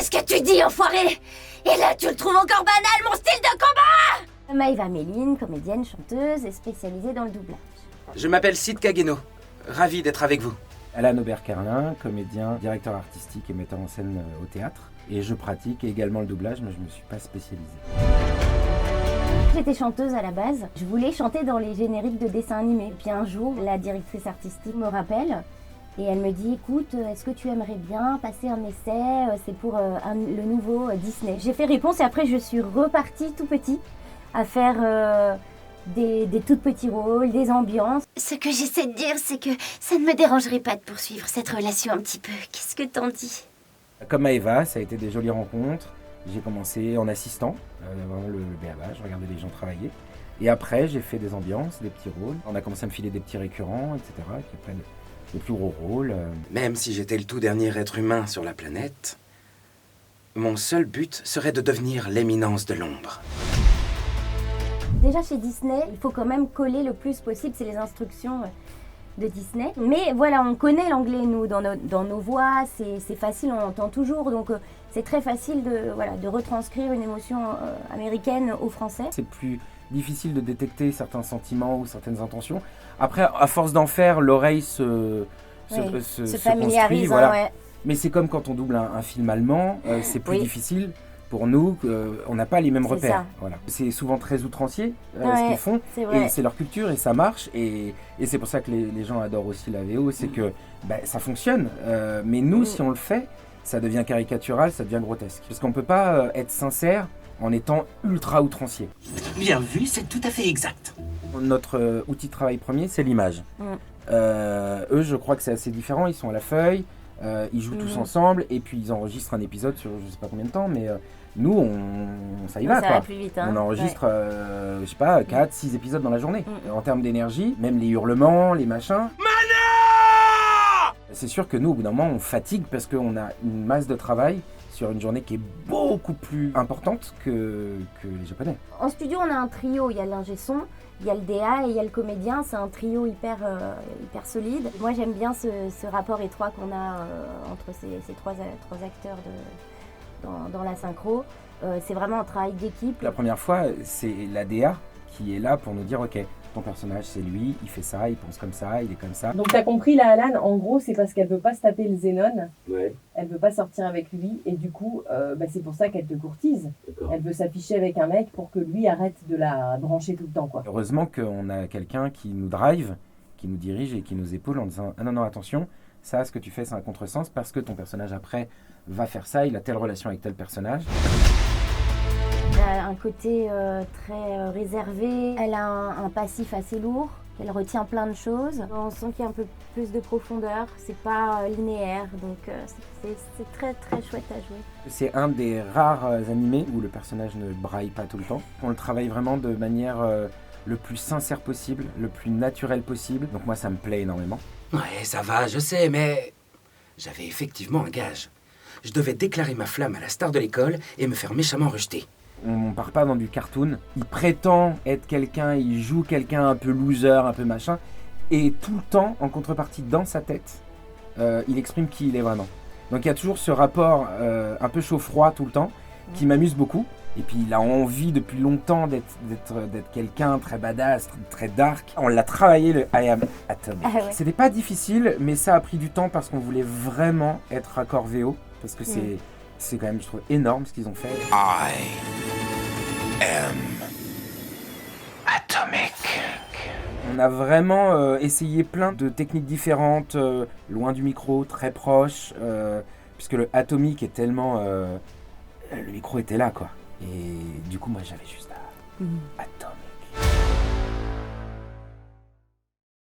Qu'est-ce que tu dis, enfoiré? Et là, tu le trouves encore banal, mon style de combat? Maëva Méline, comédienne, chanteuse et spécialisée dans le doublage. Je m'appelle Sid Kageno. Ravi d'être avec vous. Alan Aubert-Kerlin, comédien, directeur artistique et metteur en scène au théâtre. Et je pratique également le doublage, mais je ne me suis pas spécialisé. J'étais chanteuse à la base. Je voulais chanter dans les génériques de dessins animés. Puis un jour, la directrice artistique me rappelle et elle me dit « Écoute, est-ce que tu aimerais bien passer un essai? C'est pour le nouveau Disney. » J'ai fait réponse et après je suis repartie tout petit à faire des tout petits rôles, des ambiances. Ce que j'essaie de dire, c'est que ça ne me dérangerait pas de poursuivre cette relation un petit peu. Qu'est-ce que t'en dis? Comme Maëva, ça a été des jolies rencontres. J'ai commencé en assistant, vraiment le BABA, je regardais les gens travailler. Et après, j'ai fait des ambiances, des petits rôles. On a commencé à me filer des petits récurrents, etc., qui prennent les plus gros rôles. Même si j'étais le tout dernier être humain sur la planète, mon seul but serait de devenir l'éminence de l'ombre. Déjà chez Disney, il faut quand même coller le plus possible, c'est les instructions de Disney. Mais voilà, on connaît l'anglais, nous, dans nos voix, c'est facile, on entend toujours. Donc c'est très facile de retranscrire une émotion américaine au français. C'est plus difficile de détecter certains sentiments ou certaines intentions. Après, à force d'en faire, l'oreille se familiarise. construit, voilà. Ouais. Mais c'est comme quand on double un film allemand, c'est plus difficile. Pour nous, on n'a pas les mêmes repères. Voilà. C'est souvent très outrancier ce qu'ils font, et c'est leur culture et ça marche. Et c'est pour ça que les gens adorent aussi la VO, c'est que ça fonctionne. Mais nous, si on le fait, ça devient caricatural, ça devient grotesque. Parce qu'on ne peut pas être sincère en étant ultra outrancier. Bien vu, c'est tout à fait exact. Notre outil de travail premier, c'est l'image. Eux, je crois que c'est assez différent. Ils sont à la feuille, ils jouent tous ensemble, et puis ils enregistrent un épisode sur je sais pas combien de temps, mais nous, ça y va, ça quoi. va plus vite, hein. On enregistre, je sais pas, 4-6 épisodes dans la journée. En termes d'énergie, même les hurlements, les machins. C'est sûr que nous, au bout d'un moment, on fatigue parce qu'on a une masse de travail sur une journée qui est beaucoup plus importante que les Japonais. En studio, on a un trio, il y a l'ingé son, il y a le DA et il y a le comédien. C'est un trio hyper solide. Moi, j'aime bien ce rapport étroit qu'on a entre ces trois acteurs dans la synchro. C'est vraiment un travail d'équipe. La première fois, c'est la DA qui est là pour nous dire « Ok, ton personnage, c'est lui, il fait ça, il pense comme ça, il est comme ça. » Donc t'as compris là, Alan, en gros, c'est parce qu'elle veut pas se taper le Zénon. Ouais. Elle veut pas sortir avec lui et du coup, c'est pour ça qu'elle te courtise. D'accord. Elle veut s'afficher avec un mec pour que lui arrête de la brancher tout le temps, quoi. Heureusement qu'on a quelqu'un qui nous drive, qui nous dirige et qui nous épaule en disant « Ah non, attention, ça, ce que tu fais, c'est un contresens parce que ton personnage après va faire ça, il a telle relation avec tel personnage. » Elle a un côté très réservé. Elle a un passif assez lourd. Elle retient plein de choses. On sent qu'il y a un peu plus de profondeur. C'est pas linéaire, donc c'est très très chouette à jouer. C'est un des rares animés où le personnage ne braille pas tout le temps. On le travaille vraiment de manière le plus sincère possible, le plus naturel possible. Donc moi, ça me plaît énormément. Ouais, ça va, je sais, mais j'avais effectivement un gage. Je devais déclarer ma flamme à la star de l'école et me faire méchamment rejeter. On part pas dans du cartoon. Il prétend être quelqu'un, il joue quelqu'un un peu loser, un peu machin. Et tout le temps, en contrepartie, dans sa tête, il exprime qui il est vraiment. Donc il y a toujours ce rapport un peu chaud-froid tout le temps, qui m'amuse beaucoup. Et puis il a envie depuis longtemps d'être quelqu'un très badass, très dark. On l'a travaillé, le I Am Atomic. Ah ouais. C'était pas difficile, mais ça a pris du temps parce qu'on voulait vraiment être raccord VO. Parce que c'est quand même, je trouve, énorme ce qu'ils ont fait. I am atomic. On a vraiment essayé plein de techniques différentes, loin du micro, très proche, puisque le atomique est tellement... le micro était là, quoi. Et du coup, moi, j'avais juste à... Atomic.